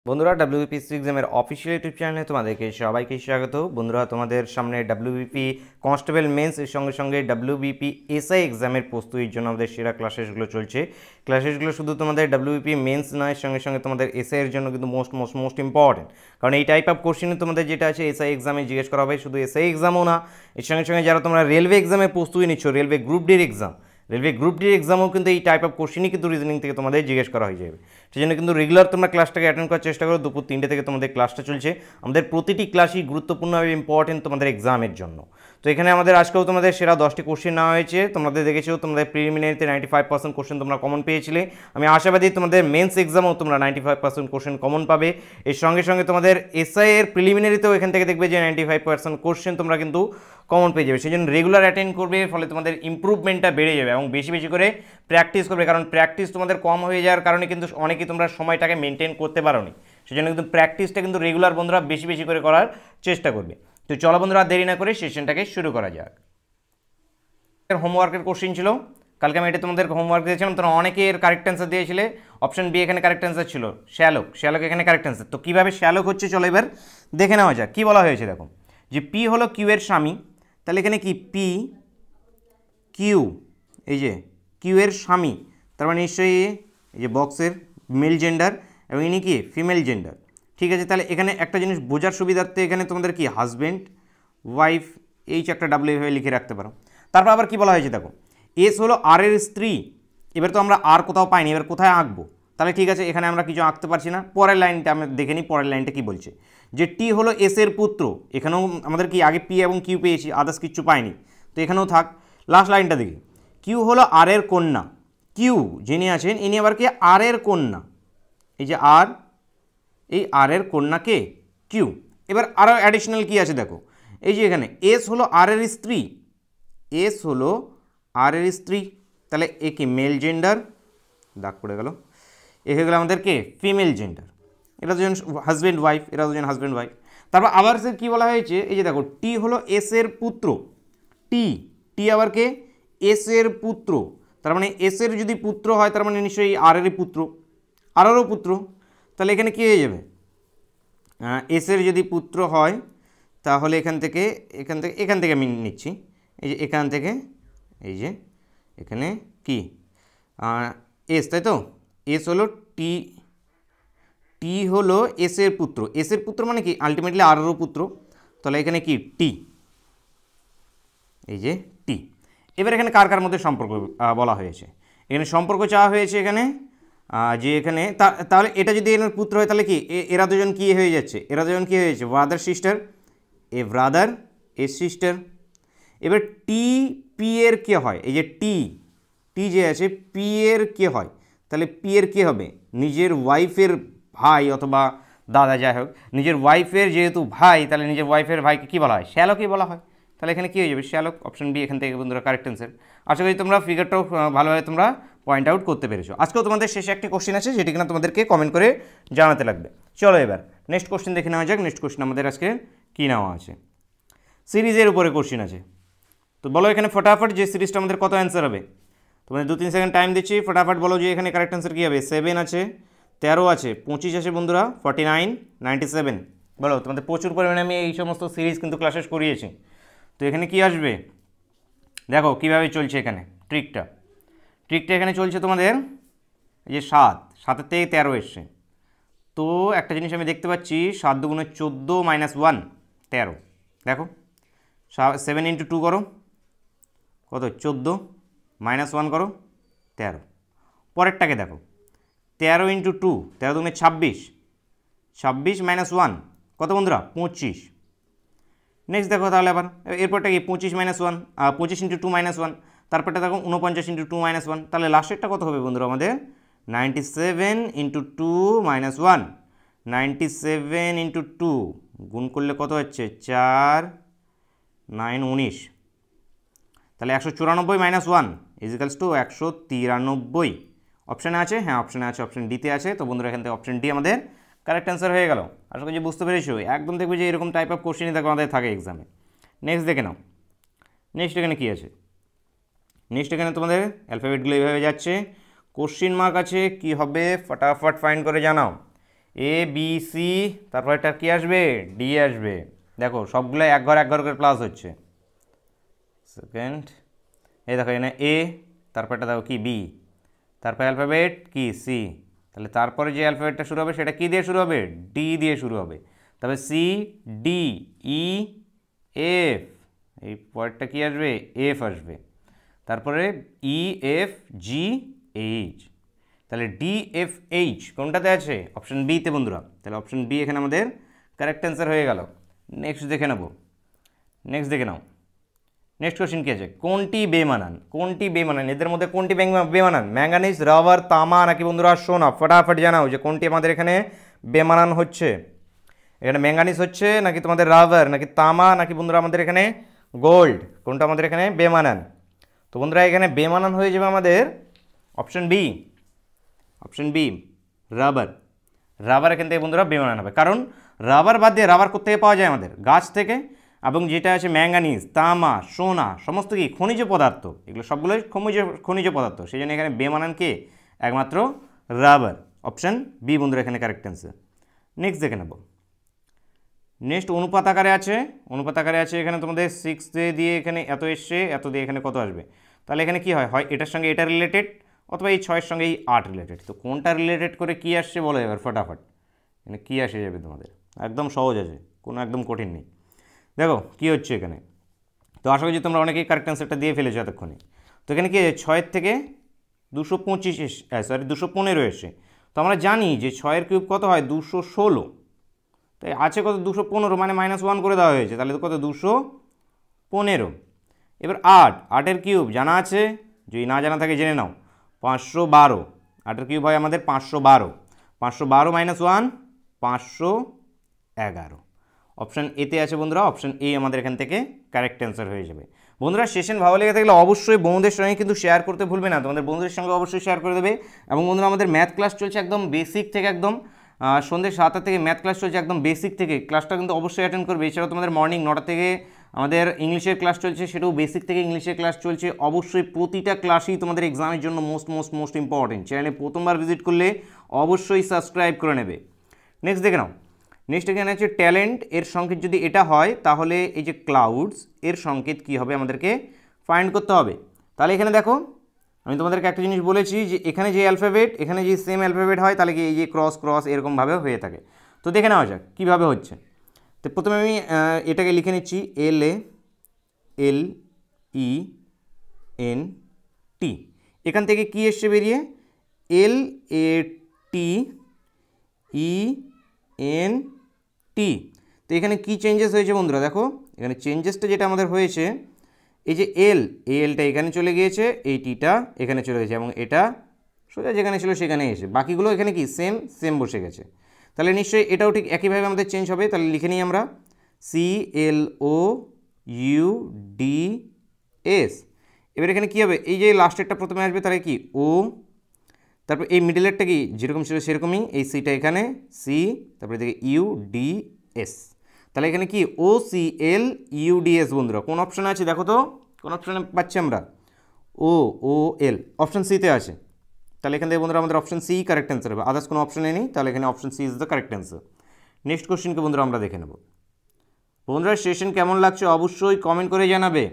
বন্ধুরা ডাব্লিউবিপিএসসি এক্সামের official YouTube চ্যানেলে তোমাদেরকে সবাইকে স্বাগত। বন্ধুরা তোমাদের সামনে ডাব্লিউবিপি কনস্টেবল মেন্স এর সঙ্গে সঙ্গে ডাব্লিউবিপি এসআই এক্সামের প্রস্তুতির জন্য আমাদের সেরা ক্লাসেসগুলো চলছে। ক্লাসেসগুলো শুধু তোমাদের ডাব্লিউবিপি মেন্স নয়, সঙ্গে সঙ্গে তোমাদের এসআই এর জন্য কিন্তু মোস্ট ইম্পর্টেন্ট, কারণ এই টাইপ অফ কোশ্চেন তোমাদের যেটা আছে এসআই এক্সামে জিজ্ঞেস করা হবে। শুধু এসআই এক্সামও না, এর সঙ্গে সঙ্গে যারা তোমরা রেলওয়ে এক্সামে প্রস্তুতি নিচ্ছ, রেলওয়ে গ্রুপ ডির এক্সামও কিন্তু এই টাইপ অফ কোশ্চেনই কিন্তু রিজনিং থেকে তোমাদের জিজ্ঞেস করা হয়ে যাবে। সেই জন্য কিন্তু রেগুলার তোমরা ক্লাসটাকে অ্যাটেন্ড করার চেষ্টা করো। দুপুর 3টে থেকে তোমাদের ক্লাসটা চলছে। আমাদের প্রতিটি ক্লাসই গুরুত্বপূর্ণভাবে ইম্পর্টেন্ট তোমাদের এক্সামের জন্য। তো এখানে আমাদের আজকেও তোমাদের সেরা 10টি কোশ্চেন নেওয়া হয়েছে। তোমাদের দেখেছো তোমাদের প্রিলিমিনারিতে 95% কোশ্চেন তোমরা কমন পেয়েছিলে। আমি আশাবাদী তোমাদের মেন্স এক্সামেও তোমরা 95% কোশ্চেন কমন পাবে। এর সঙ্গে সঙ্গে তোমাদের এসআই এর প্রিলিমিনারিতেও এখান থেকে দেখবে যে 95% কোশ্চেন তোমরা কিন্তু কমন পেয়ে যাবে। সেই জন্য রেগুলার অ্যাটেন্ড করবে, ফলে তোমাদের ইম্প্রুভমেন্টটা বেড়ে যাবে এবং বেশি বেশি করে প্র্যাকটিস করবে। কারণ প্র্যাকটিস তোমাদের কম হয়ে যাওয়ার কারণে কিন্তু অনেকেই তোমরা সময়টাকে মেনটেন করতে পারো নি। সেই জন্য কিন্তু প্র্যাকটিসটা কিন্তু রেগুলার বন্ধুরা বেশি বেশি করে করার চেষ্টা করবে। তো চলো বন্ধুরা দেরি না করে সেশনটাকে শুরু করা যাক। হোমওয়ার্কের কোশ্চেন ছিল, কালকে আমি এটা তোমাদের হোমওয়ার্ক দিয়েছিলাম। তোমরা অনেকে এর কারেক্ট অ্যান্সার দিয়েছিলে। অপশন বি এখানে কারেক্ট অ্যান্সার ছিল, শ্যালক এখানে কারেক্ট অ্যান্সার। তো কীভাবে শ্যালক হচ্ছে চলো এবার দেখে নেওয়া যাক। কী বলা হয়েছে দেখো, যে পি হলো কিউ এর স্বামী, তাহলে এখানে কি পি কিউ, এই যে কিউ এর স্বামী, তার মানে নিশ্চয়ই এই যে বক্সের মেল জেন্ডার এবং ইনি কি ফিমেল জেন্ডার। ঠিক আছে, তাহলে এখানে একটা জিনিস বোঝার সুবিধার্থে এখানে তোমাদের কি হাজব্যান্ড ওয়াইফ এইচ একটা ডাব্লিউ এভাবে লিখে রাখতে পারো। তারপর আবার কি বলা হয়েছে দেখো, এস হলো আর এর স্ত্রী। এবার তো আমরা আর কোথাও পাইনি, এবার কোথায় আঁকবো? তাহলে ঠিক আছে, এখানে আমরা কিছু আঁকতে পারছি না। পরের লাইনটা আমরা দেখে নিই, পরের লাইনটা কি বলছে, যে টি হলো এস এর পুত্র। এখানেও আমাদের কি আগে পি এবং কিউ পেয়েছি, আদার্স কিচ্ছু পাইনি, তো এখানেও থাক। লাস্ট লাইনটা দেখি, কিউ হলো আর এর কন্যা। কিউ যিনি আছেন ইনি আবার কি আর এর কন্যা। এই যে আর, এই আর এর কন্যা কে কিউ। এবার আরও অ্যাডিশনাল কি আছে দেখো, এই যে এখানে এস হলো আর এর স্ত্রী, এস হলো আর এর স্ত্রী, তাহলে এ কি মেল জেন্ডার, দাগ পড়ে গেল। এ হয়ে গেল আমাদের কে ফিমেল জেন্ডার। এরা দুজন হাজব্যান্ড ওয়াইফ, এরা দুজন হাজব্যান্ড ওয়াইফ। তারপর আবার সে কী বলা হয়েছে, এই যে দেখো টি হলো এস এর পুত্র। টি আবার কে এস এর পুত্র, তার মানে এস এর যদি পুত্র হয় তার মানে নিশ্চয়ই আর এর পুত্র, আরও পুত্র। তাহলে এখানে কী হয়ে যাবে, এস এর যদি পুত্র হয় তাহলে এখান থেকে আমি নিচ্ছি, এই যে এখান থেকে, এই যে এখানে কি এস, তাই তো এস হলো টি হলো এস এর পুত্র। এস এর পুত্র মানে কি আলটিমেটলি আরও পুত্র, তাহলে এখানে কি টি, এই যে টি। এবার এখানে কার কার মধ্যে সম্পর্ক বলা হয়েছে, এখানে সম্পর্ক চাওয়া হয়েছে এখানে, যে এখানে তাহলে এটা যদি এর পুত্র হয় তাহলে কি এরা দুজন কি হয়ে যাচ্ছে, এরা দুজন কি হয়ে যাচ্ছে ব্রাদার সিস্টার, এ ব্রাদার এ সিস্টার। এবার টি পি এর কে হয়, এই যে টি যে আছে পি এর কে হয়, তাহলে পি এর কে হবে নিজের ওয়াইফের ভাই অথবা দাদা, যাই হোক নিজের ওয়াইফের যেহেতু ভাই, তাহলে নিজের ওয়াইফের ভাইকে কী বলা হয়, শ্যালকই বলা হয়। তাহলে এখানে কী হয়ে যাবে শ্যালক, অপশন বি এখান থেকে বন্ধুরা কারেক্ট অ্যান্সার। আশা করি তোমরা ফিগারটাও ভালোভাবে তোমরা পয়েন্ট আউট করতে পেরেছো। আজকেও তোমাদের শেষে একটি কোশ্চেন আছে যেটি কিনা তোমাদেরকে কমেন্ট করে জানাতে লাগবে। চলো এবার নেক্সট কোশ্চেন দেখে নেওয়া যাক। নেক্সট কোশ্চেন আমাদের আজকে কী নেওয়া আছে, সিরিজের উপরে কোশ্চেন আছে। তো বলো এখানে ফটাফট যে সিরিজটা আমাদের কত অ্যান্সার হবে, তোমাদের 2-3 সেকেন্ড টাইম দিচ্ছি, ফটাফট বলো যে এখানে কারেক্ট অ্যান্সার কী হবে। 7 আছে, 13 আছে, 25 আছে বন্ধুরা, 49, 97। বলো তোমাদের প্রচুর পরিমাণে আমি এই সমস্ত সিরিজ কিন্তু ক্লাসেস করিয়েছি। তো এখানে কি আসবে দেখো কীভাবে চলছে এখানে ট্রিকটা এখানে চলছে তোমাদের, এই যে 7 থেকে 13 এসছে। তো একটা জিনিস আমি দেখতে পাচ্ছি, 7 দুগুণে 14 - 1 13। দেখো 7 × 2 করো কত 14, -1 করো 13। পরেরটাকে দেখো 13 × 2, 13 দুগুণে 26, 26 - 1 কত বন্ধুরা 25। নেক্সট দেখো তাহলে আবার এরপরটা কি 25 - 1, 25 × 2 - 1, তারপরটা দেখো 49 × 2 - 1, তাহলে লাস্টেরটা কত হবে বন্ধুরা আমাদের 97 × 2 - 1, 97 × 2 গুণ করলে কত হচ্ছে 4, 9, 19, তাহলে 194 - 1 = 193। অপশানে আছে, হ্যাঁ অপশানে আছে, অপশান ডিতে আছে। তো বন্ধুরা এখান থেকে অপশান ডি আমাদের কারেক্ট অ্যান্সার হয়ে গেল। আশা করি যে বুঝতে পেরেছো, একদম দেখবে যে এরকম টাইপ অফ কোশ্চেনই দেখো আমাদের থাকে এক্সামে। নেক্সট দেখে নাও, নেক্সট এখানে কী আছে, নেক্সট এখানে তোমাদের অ্যালফাবেটগুলো এইভাবে যাচ্ছে, কোশ্চেন মার্ক আছে, কি হবে ফটাফট ফাইন্ড করে জানাও। এ বি সি, তারপর এটা কি আসবে, ডি আসবে। দেখো সবগুলো এক ঘর করে প্লাস হচ্ছে। সেকেন্ড, এই দেখো এখানে এ, তারপর এটা দেখো কি বি, তারপর অ্যালফাবেট কি সি, তাহলে তারপরে যে অ্যালফাবেটটা শুরু হবে সেটা কি দিয়ে শুরু হবে, ডি দিয়ে শুরু হবে। তারপরে সি ডি ই এফ, এই পরেরটা কি আসবে, এফ আসবে। তারপরে ই এফ জি এইচ, তাহলে ডি এফ এইচ কোনটাতে আছে, অপশন বিতে বন্ধুরা। তাহলে অপশন বি এখানে আমাদের কারেক্ট অ্যান্সার হয়ে গেল। নেক্সট দেখে নেব, নেক্সট দেখে নাও। নেক্সট কোশ্চেন কি আছে, কোনটি বেমানান, কোনটি বেমানান, এদের মধ্যে কোনটি বেমানান, ম্যাঙ্গানিজ, রাবার, তামা নাকি বন্ধুরা সোনা, ফটাফট জানাও যে কোনটি আমাদের এখানে বেমানান হচ্ছে। এখানে ম্যাঙ্গানিজ হচ্ছে নাকি তোমাদের রাবার, নাকি তামা, নাকি বন্ধুরা আমাদের এখানে গোল্ড, কোনটা আমাদের এখানে বেমানান। তো বন্ধুরা এখানে বেমানান হয়ে যাবে আমাদের option B, option B rubber. Rubber এখান থেকে বন্ধুরা বেমানান হবে, কারণ রাবার বাদ দিয়ে রাবার কোথা থেকে পাওয়া যায়, আমাদের গাছ থেকে। এবং যেটা আছে ম্যাঙ্গানিজ, তামা, সোনা, সমস্ত কি খনিজ পদার্থ, এগুলো সবগুলোই খনিজ পদার্থ, সেই জন্য এখানে বেমানান কে, একমাত্র রাবার। অপশন বি বন্ধুরা এখানে কারেক্ট অ্যান্সার। নেক্সট দেখে নেব। নেক্সট অনুপাত আকারে আছে, অনুপাত আকারে আছে এখানে তোমাদের 6 দিয়ে এখানে এত এসছে, এত দিয়ে এখানে কত আসবে। তাহলে এখানে কি হয়, হয় এটার সঙ্গে এটা রিলেটেড, অথবা এই 6-এর সঙ্গে এই 8 রিলেটেড। তো কোনটা রিলেটেড করে কি আসছে বলো এবার ফটাফট, এখানে কী আসে যাবে তোমাদের, একদম সহজ আছে, কোনো একদম কঠিন নেই। দেখো কী হচ্ছে এখানে, তো আশা করি তোমরা অনেকেই কারেক্ট অ্যান্সারটা দিয়ে ফেলেছো এতক্ষণে। তো এখানে কি 6 থেকে 225 সরি 215 এসছে। তো আমরা জানি যে 6-এর কিউব কত হয়, 216। তাই আছে কত, 215, মানে -1 করে দেওয়া হয়েছে, তাহলে কত 215। এবার 8-এর কিউব জানা আছে, যদি না জানা থাকে জেনে নাও, 512। 8-এর কিউব হয় আমাদের 512, 512 -1 511। অপশান এতে আছে বন্ধুরা, অপশান এ আমাদের এখান থেকে কারেক্ট অ্যান্সার হয়ে যাবে। বন্ধুরা সেশন ভালো লেগে থাকলে অবশ্যই বন্ধুদের সঙ্গে কিন্তু শেয়ার করতে ভুলবে না, তোমাদের বন্ধুদের সঙ্গে অবশ্যই শেয়ার করে দেবে। এবং বন্ধুরা আমাদের ম্যাথ ক্লাস চলছে একদম বেসিক থেকে, একদম সন্ধ্যে 7টা থেকে ম্যাথ ক্লাস চলছে একদম বেসিক থেকে, ক্লাসটা কিন্তু অবশ্যই অ্যাটেন্ড করবে। এছাড়াও তোমাদের মর্নিং 9টা থেকে আমাদের ইংলিশের ক্লাস চলছে, সেটাও বেসিক থেকে ইংলিশের ক্লাস চলছে। অবশ্যই প্রতিটা ক্লাসই তোমাদের এক্সামের জন্য মোস্ট ইম্পর্টেন্ট। চ্যানেলে প্রথমবার ভিজিট করলে অবশ্যই সাবস্ক্রাইব করে নেবে। নেক্সট দেখে নাও, নেক্সট এখানে আছে ট্যালেন্ট, এর সংকেত যদি এটা হয় তাহলে এই যে ক্লাউডস, এর সংকেত কি হবে আমাদেরকে ফাইন্ড করতে হবে। তাহলে এখানে দেখো আমি তোমাদেরকে একটা জিনিস বলেছি যে এখানে যে অ্যালফাবেট, এখানে যে সেম অ্যালফাবেট হয়, তাহলে কি এই যে ক্রস এরকমভাবে হয়ে থাকে। তো দেখে নেওয়া যাক কীভাবে হচ্ছে। তো প্রথমে আমি এটাকে লিখে নিচ্ছি LALENT। এখান থেকে কি এসছে বেরিয়ে, LATENT। তো এখানে কি চেঞ্জেস হয়েছে বন্ধুরা, দেখো এখানে চেঞ্জেসটা যেটা আমাদের হয়েছে, এই যে এলটা এখানে চলে গিয়েছে, এই টিটা এখানে চলে গেছে, এবং এটা সোজা যেখানে ছিল সেখানে এসে বাকিগুলো এখানে কি সেম বসে গেছে। তাহলে নিশ্চয়ই এটাও ঠিক একইভাবে আমাদের চেঞ্জ হবে। তাহলে লিখে নিই আমরা CLOUDS। এবার এখানে কী হবে, এই যে লাস্টেরটা প্রথমে আসবে, তাহলে কি ও, তারপর এই মিডলেরটা কি যেরকম ছিল সেরকমই, এই সিটা এখানে সি, তারপরে দেখি UDS। তাহলে এখানে কি OCLUDS বন্ধুরা। কোন অপশানে আছে দেখো তো, কোন অপশানে পাচ্ছি আমরা, OOL, অপশান সিতে আছে। তাহলে এখান থেকে বন্ধুরা আমাদের অপশান সি কারেক্ট অ্যান্সার হবে, আদার্স কোনো অপশানে নেই। তাহলে এখানে option C is the correct answer. Next কোশ্চেনকে বন্ধুরা আমরা দেখে নেব। বন্ধুরা সেশন কেমন লাগছে অবশ্যই কমেন্ট করে জানাবে।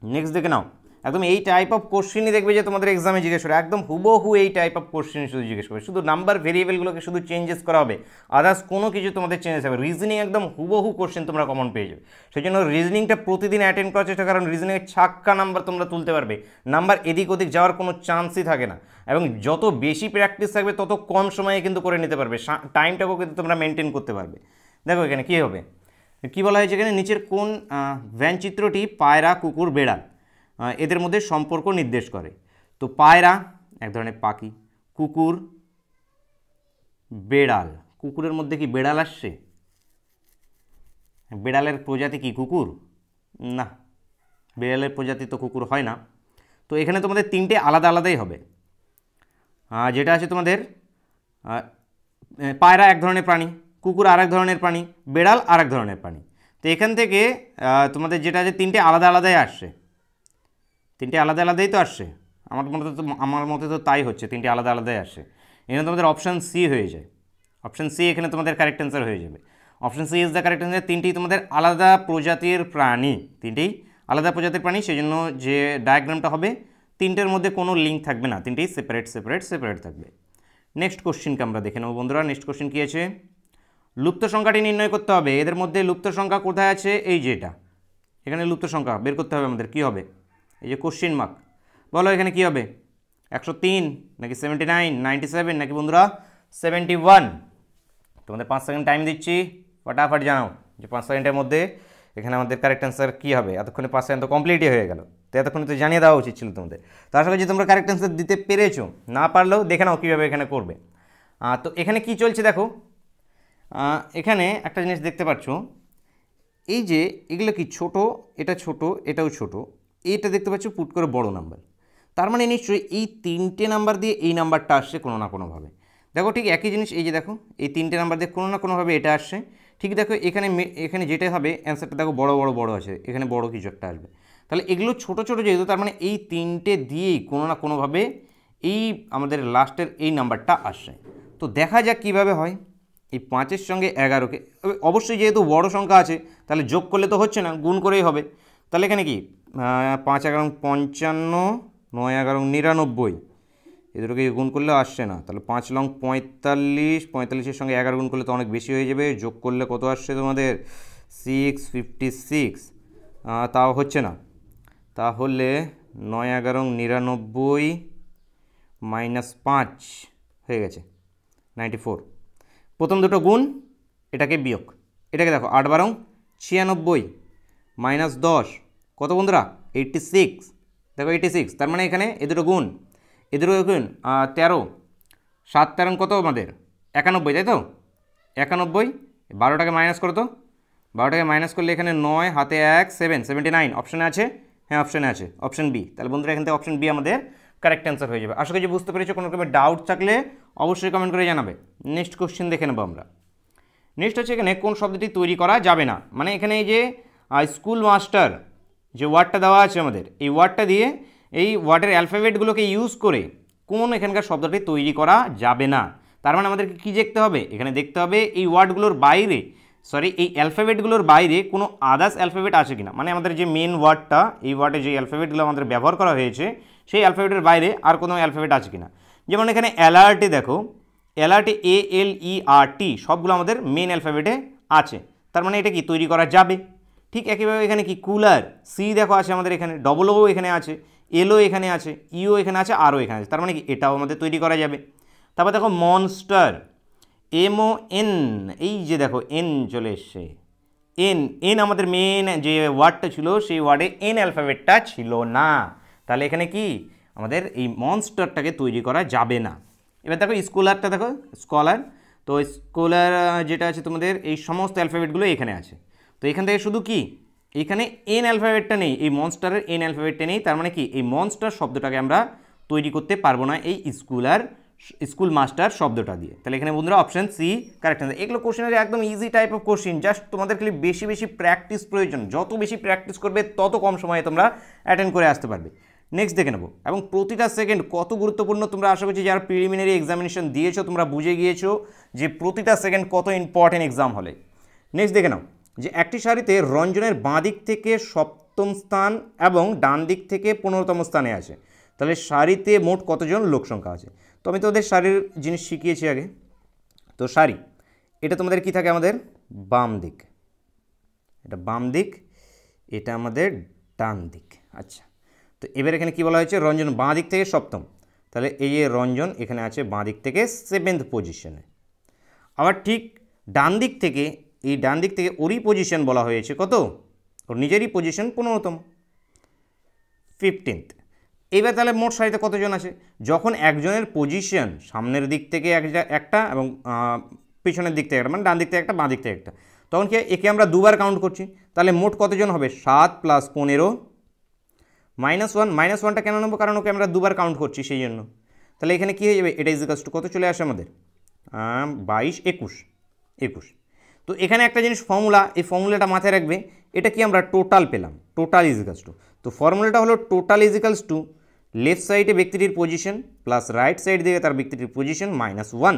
নেক্সট দেখে নাও, একদম এই টাইপ অফ কোশ্চেনই দেখবে যে তোমাদের এক্সামে জিজ্ঞেস করে, একদম হুবহু এই টাইপ অফ কোশ্চেন শুধু জিজ্ঞেস করবে, শুধু নাম্বার ভেরিয়েবলগুলোকে শুধু চেঞ্জেস করা হবে, আদার্স কোনো কিছু তোমাদের চেঞ্জেস হবে। রিজনিং একদম হুবহু কোশ্চেন তোমরা কমন পেয়ে যাবে। সেই জন্য রিজনিংটা প্রতিদিন অ্যাটেন্ড করার চেষ্টা, কারণ রিজনিংয়ের ছাক্কা নাম্বার তোমরা তুলতে পারবে, নাম্বার এদিক ওদিক যাওয়ার কোনো চান্সই থাকে না। এবং যত বেশি প্র্যাকটিস থাকবে তত কম সময়ে কিন্তু করে নিতে পারবে, টাইমটাকেও কিন্তু তোমরা মেনটেন করতে পারবে। দেখো এখানে কী হবে, কী বলা হয়েছে এখানে, নিচের কোন ব্যঞ্চিত্রটি পায়রা, কুকুর, বেড়াল এদের মধ্যে সম্পর্ক নির্দেশ করে। তো পায়রা এক ধরনের পাখি, কুকুর, বেড়াল, কুকুরের মধ্যে কি বেড়াল আসছে, বেড়ালের প্রজাতি কি কুকুর, না বেড়ালের প্রজাতি তো কুকুর হয় না। তো এখানে তোমাদের তিনটে আলাদা আলাদাই হবে। যেটা আছে তোমাদের পায়রা এক ধরনের প্রাণী, কুকুর আর এক ধরনের প্রাণী, বেড়াল আর এক ধরনের প্রাণী। তো এখান থেকে তোমাদের যেটা আছে তিনটে আলাদা আলাদাই আসছে, তিনটে আলাদা আলাদাই তো আসছে, আমার মতে তো তাই হচ্ছে, তিনটে আলাদা আলাদাই আসছে। এখানে তোমাদের অপশান সি হয়ে যায়, অপশন সি এখানে তোমাদের কারেক্ট অ্যান্সার হয়ে যাবে। Option C is the correct answer. তিনটি তোমাদের আলাদা প্রজাতির প্রাণী, তিনটেই আলাদা প্রজাতির প্রাণী, সেই জন্য যে ডায়াগ্রামটা হবে তিনটের মধ্যে কোনো লিঙ্ক থাকবে না, তিনটেই সেপারেট সেপারেট সেপারেট থাকবে। নেক্সট কোশ্চিনকে আমরা দেখে নেব বন্ধুরা। নেক্সট কোশ্চিন কী আছে, লুপ্ত সংখ্যাটি নির্ণয় করতে হবে। এদের মধ্যে লুপ্ত সংখ্যা কোথায় আছে, এই যে এটা, এখানে লুপ্ত সংখ্যা বের করতে হবে আমাদের। কী হবে, এই যে কোশ্চিন মার্ক, বলো এখানে কী হবে, 103 নাকি 79, 97 নাকি বন্ধুরা 71? তোমাদের 5 সেকেন্ড টাইম দিচ্ছি, ফটাফট জানাও যে 5 সেকেন্ডের মধ্যে এখানে আমাদের কারেক্ট অ্যান্সার কী হবে। এতক্ষণে 5 সেকেন্ড তো কমপ্লিটই হয়ে গেল, তো এতক্ষণে তো জানিয়ে দেওয়া উচিত ছিল তোমাদের। তো আশা করি যে তোমরা কারেক্ট অ্যান্সার দিতে পেরেছো, না পারলেও দেখে নাও কীভাবে এখানে করবে। তো এখানে কি চলছে দেখো, এখানে একটা জিনিস দেখতে পাচ্ছ, এই যে এগুলো কি ছোট, এটা ছোট, এটাও ছোট, এটা দেখতে পাচ্ছ পুট করে বড় নাম্বার, তার মানে নিশ্চয়ই এই 3টে নাম্বার দিয়ে এই নাম্বারটা আসছে কোনো না কোনোভাবে। দেখো ঠিক একই জিনিস, এই যে দেখো এই 3টে নাম্বার দিয়ে কোনো না কোনোভাবে এটা আসছে। ঠিক দেখো এখানে এখানে যেটা হবে অ্যান্সারটা দেখো বড় বড় বড় আছে, এখানে বড় কিছু একটা আসবে। তাহলে এগুলো ছোট ছোট যেহেতু, তার মানে এই 3টে দিয়েই কোনো না কোনোভাবে এই আমাদের লাস্টের এই নাম্বারটা আসছে। তো দেখা যাক কীভাবে হয়। এই 5-এর সঙ্গে 11কে অবশ্যই যেহেতু বড় সংখ্যা আছে তাহলে যোগ করলে তো হচ্ছে না, গুণ করেই হবে। তাহলে এখানে কি 5 11 55, 9 11 99, এ দুটোকে গুণ করলে আসছে না। তাহলে 5 লং 45, 45-এর সঙ্গে 11 গুণ করলে তো অনেক বেশি হয়ে যাবে, যোগ করলে কত আসছে তোমাদের 656, তাও হচ্ছে না। তাহলে 9 11 99 -5 হয়ে গেছে 94। প্রথম দুটো গুণ, এটাকে বিয়োগ, এটাকে দেখো 8 12 96 -10 কত বন্ধুরা 86, দেখো 86, তার মানে এখানে এ দুটো গুণ, এ দুটো গুণ 13, 7 13 কত আমাদের 91, তাই তো 91, 12টাকে মাইনাস করো তো, 12টাকে মাইনাস করলে এখানে 9 হাতে 1 7 79 অপশানে আছে, হ্যাঁ অপশানে আছে, অপশান বি। তাহলে বন্ধুরা এখান থেকে অপশান বি আমাদের কারেক্ট অ্যান্সার হয়ে যাবে। আশা করি বুঝতে পেরেছো, কোনো রকমের ডাউট থাকলে অবশ্যই কমেন্ট করে জানাবে। নেক্সট কোশ্চেন দেখে নেবো আমরা। নেক্সট হচ্ছে এখানে কোন শব্দটি তৈরি করা যাবে না, মানে এখানে এই যে স্কুল মাস্টার যে ওয়ার্ডটা দেওয়া আছে আমাদের, এই ওয়ার্ডটা দিয়ে এই ওয়ার্ডের অ্যালফাবেটগুলোকে ইউজ করে কোন এখানকার শব্দটি তৈরি করা যাবে না। তার মানে আমাদেরকে কী দেখতে হবে, এখানে দেখতে হবে এই ওয়ার্ডগুলোর বাইরে, সরি এই অ্যালফাবেটগুলোর বাইরে কোনো আদার্স অ্যালফাবেট আছে কিনা, মানে আমাদের যে মেন ওয়ার্ডটা, এই ওয়ার্ডে যে অ্যালফাবেটগুলো আমাদের ব্যবহার করা হয়েছে সেই অ্যালফাবেটের বাইরে আর কোনো অ্যালফাবেট আছে কিনা। যেমন এখানে অ্যালার্টে দেখো, অ্যালার্টে ALERT সবগুলো আমাদের মেন অ্যালফাবেটে আছে, তার মানে এটা কি তৈরি করা যাবে। ঠিক একইভাবে এখানে কি কুলার, সি দেখো আছে আমাদের এখানে, ডবল ও এখানে আছে, এলও এখানে আছে, ইও এখানে আছে, আরও এখানে আছে, তার মানে কি এটাও আমাদের তৈরি করা যাবে। তারপর দেখো মনস্টার, MON, এই যে দেখো এন চলে এসছে, এন আমাদের মেন যে ওয়ার্ডটা ছিল সেই ওয়ার্ডে এন অ্যালফাবেটটা ছিল না, তাহলে এখানে কি আমাদের এই মনস্টারটাকে তৈরি করা যাবে না। এবার দেখো স্কলারটা দেখো, স্কলার, তো স্কলার যেটা আছে তোমাদের এই সমস্ত অ্যালফাবেটগুলো এখানে আছে, তো এখান থেকে শুধু কি এখানে এন অ্যালফাবেটটা নেই, এই মনস্টারের এন অ্যালফাবেটটা নেই, তার মানে কি এই মনস্টার শব্দটাকে আমরা তৈরি করতে পারবো না এই স্কুল মাস্টার শব্দটা দিয়ে। তাহলে এখানে বন্ধুরা অপশন সি কারেক্ট অ্যান্সার। এগুলো কোশ্চেনের একদম easy type of question, just তোমাদের খালি বেশি বেশি প্র্যাকটিস প্রয়োজন, যত বেশি প্র্যাকটিস করবে তত কম সময়ে তোমরা অ্যাটেন্ড করে আসতে পারবে। নেক্সট দেখে নেবো, এবং প্রতিটা সেকেন্ড কত গুরুত্বপূর্ণ তোমরা আশা করছি যারা প্রিলিমিনারি এক্সামিনেশন দিয়েছো তোমরা বুঝে গিয়েছো যে প্রতিটা সেকেন্ড কত ইম্পর্টেন্ট এক্সাম হলে। নেক্সট দেখে নাও যে একটি সারিতে রঞ্জনের বাঁ দিক থেকে 7ম স্থান এবং ডান দিক থেকে 15তম স্থানে আছে, তাহলে সারিতে মোট কতজন লোক সংখ্যা আছে। তো আমি তোমাদের সারির জিনিস শিখিয়েছি আগে, তো সারি এটা তোমাদের কি থাকে আমাদের বাম দিক, এটা বাম দিক, এটা আমাদের ডান দিক। আচ্ছা, তো এবার এখানে কি বলা হয়েছে, রঞ্জন বাঁ দিক থেকে 7ম, তাহলে এই যে রঞ্জন এখানে আছে বাঁ দিক থেকে 7th পজিশনে। আবার ঠিক ডান দিক থেকে, এই ডান দিক থেকে ওরই পজিশন বলা হয়েছে কত, ওর নিজেরই পজিশন 15তম, 15th। এবার তাহলে মোট সারিতে কতজন আছে, যখন একজনের পজিশন সামনের দিক থেকে একটা এবং পিছনের দিক থেকে একটা, মানে ডান দিক থেকে একটা বাঁ দিক থেকে একটা, তখন কি একে আমরা দুবার কাউন্ট করছি, তাহলে মোট কতজন হবে 7 + 15 -1, -1টা কেন নেবো, কারণ ওকে আমরা দুবার কাউন্ট করছি সেই জন্য। তাহলে এখানে কী হয়ে যাবে, এটা ইজিকালস টু কত চলে আসে আমাদের 22 21। তো এখানে একটা জিনিস ফর্মুলা, এই ফর্মুলাটা মাথায় রাখবে, এটা কি আমরা টোটাল পেলাম, টোটাল ইজিকালস টু, তো ফর্মুলাটা হলো টোটাল ইজিকালস টু লেফট সাইডে ব্যক্তিটির পজিশন প্লাস রাইট সাইড দিকে তার ব্যক্তিটির পজিশন -1,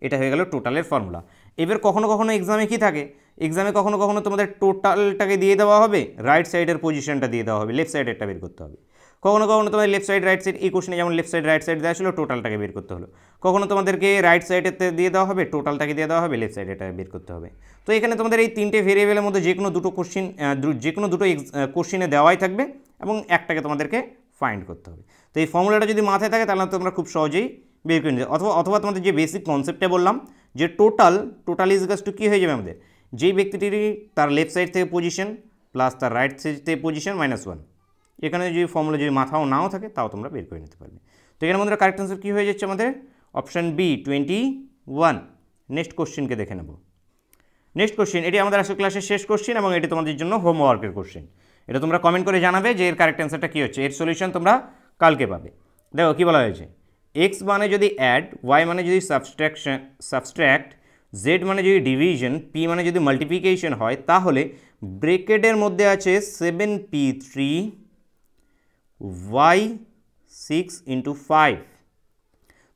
এটা হয়ে গেল টোটালের ফর্মুলা। এবার কখনো কখনো এক্সামে কী থাকে, এক্সামে কখনো কখনো তোমাদের টোটালটাকে দিয়ে দেওয়া হবে, রাইট সাইডের পজিশনটা দিয়ে দেওয়া হবে, লেফট সাইডেরটা বের করতে হবে। কখনো কখনো তোমাদের লেফট সাইড রাইট সাইড, এই কোশ্চেনে যেমন লেফট সাইড রাইট সাইড দেওয়া ছিল, টোটালটাকে বের করতে হলো। কখনো তোমাদেরকে রাইট সাইডেতে দিয়ে দেওয়া হবে, টোটালটাকে দিয়ে দেওয়া হবে, লেফট সাইডেটা বের করতে হবে। তো এখানে তোমাদের এই তিনটে ভেরিয়েবলের মধ্যে যে কোনো দুটো কোশ্চিনে দেওয়াই থাকবে এবং একটাকে তোমাদেরকে ফাইন্ড করতে হবে। তো এই ফর্মুলাটা যদি মাথায় থাকে তাহলে তোমরা খুব সহজেই বের করে নিতে, অথবা তোমাদের যে বেসিক কনসেপ্টে বললাম যে টোটাল ইজ ইকুয়ালস টু কী হয়ে যাবে আমাদের, যেই ব্যক্তিটির তার লেফট সাইড থেকে পজিশন প্লাস তার রাইট সাইড থেকে পজিশন -1। এখানে যদি ফর্মুলা যদি মাথাও নাও থাকে তাও তোমরা বের করে নিতে পারবে। তো এখানে আমাদের কারেক্ট অ্যান্সার কী হয়ে যাচ্ছে আমাদের, অপশান বি 21। নেক্সট কোশ্চেনকে দেখে নেব। নেক্সট কোশ্চেন, এটি আমাদের আসলে ক্লাসের শেষ কোশ্চেন এবং এটি তোমাদের জন্য হোমওয়ার্কের কোশ্চেন। এটা তোমরা কমেন্ট করে জানাবে যে এর কারেক্ট অ্যান্সারটা কী হচ্ছে, এর সলিউশন তোমরা কালকে পাবে। দেখো কী বলা হয়েছে, এক্স মানে যদি অ্যাড, ওয়াই মানে যদি সাবস্ট্র্যাক্ট, জেড মানে যদি ডিভিশন, পি মানে যদি মাল্টিপ্লিকেশন হয়, তাহলে ব্রেকেটের মধ্যে আছে 7p3 y6 × 5।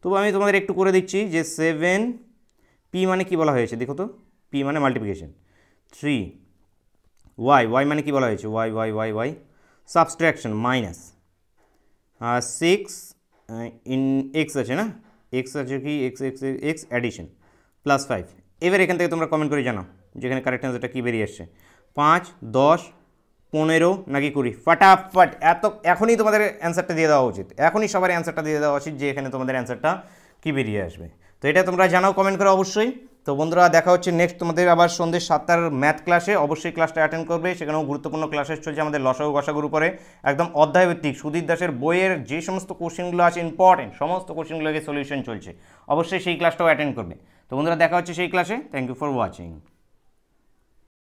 তবু আমি তোমাদের একটু করে দিচ্ছি যে 7 পি মানে কি বলা হয়েছে দেখো তো, পি মানে মাল্টিপ্লিকেশন, 3 ওয়াই মানে কি বলা হয়েছে, Y subtraction minus 6 in X আছে না, এক্স আছে কি এক্স অ্যাডিশন প্লাস 5। এবার এখান থেকে তোমরা কমেন্ট করে জানাও যেখানে কারেক্ট অ্যান্সারটা কী বেরিয়ে আসছে, 5, 10, 15 নাকি 20। ফাটাফাট এখনই তোমাদের অ্যান্সারটা দিয়ে দেওয়া উচিত, এখনই সবার অ্যান্সারটা দিয়ে দেওয়া উচিত যে এখানে তোমাদের অ্যান্সারটা কী বেরিয়ে আসবে। তো এটা তোমরা জানাও কমেন্ট করে অবশ্যই। তো বন্ধুরা দেখা হচ্ছে নেক্সট তোমাদের আবার সন্ধ্যে 7টার ম্যাথ ক্লাসে, অবশ্যই ক্লাসটা অ্যাটেন্ড করবে। সেখানেও গুরুত্বপূর্ণ ক্লাসেস চলছে আমাদের লসাগু গসাগুর উপরে, একদম অধ্যায়ভিত্তিক সুধীর দাসের বইয়ের যে সমস্ত কোশ্চেনগুলো আছে ইম্পর্টেন্ট সমস্ত কোশ্চেনগুলোকে সলিউশন চলছে, অবশ্যই সেই ক্লাসটাও অ্যাটেন্ড করবে। তো বন্ধুরা দেখা হচ্ছে সেই ক্লাসে, থ্যাংক ইউ ফর ওয়াচিং।